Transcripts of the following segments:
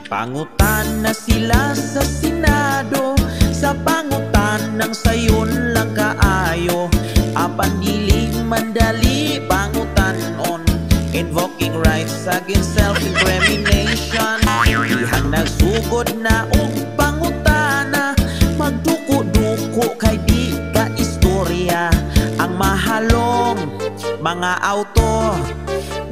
Pangutan na sila sa Senado, sa pangutan ng sayon lang kaayo. Apan dili mandali pangutan on, invoking rights against self-incrimination. Ihang nagsugod na og pangutana, magduko-duko kay di ka istorya. Ang mahalong mga auto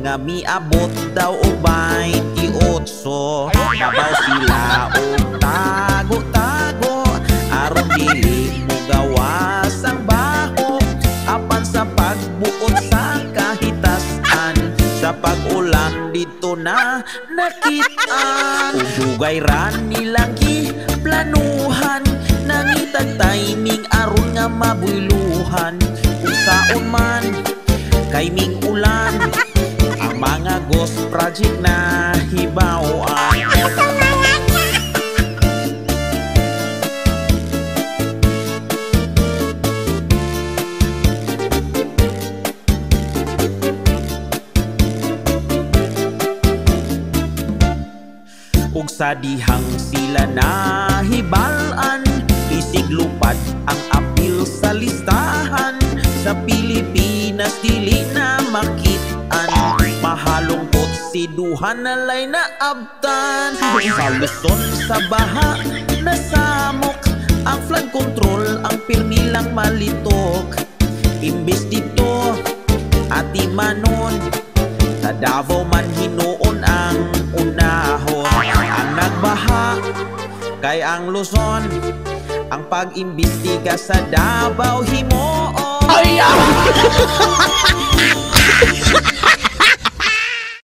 nga miabot daw og 28. Mabaw sila og tago-tago, aron dili mo gawas ang baho. Apan sa pagbuot sa kahitasan, sa pag-ulan dito na nakitaan. Ug ra nilang giplanuhan, nangitag timing aron nga mabuyluhan. Kung saon man kay ming ulan, ang mga ghost project na hibaw-an. Ug sa dihang sila nahibalan, isig lupad ang apil sa listahan. Sa Pilipinas dili na makitaan, mahalungkot si duhan nalay na abtan. Sa Luzon sa baha nasamok, ang flood control ang pirmi lang malitok. Imbis dito ati manon, sa Davao man hinuon ang unahon. Ang nagbaha kay ang Luzon, ang pag-imbestiga sa Davao himuon.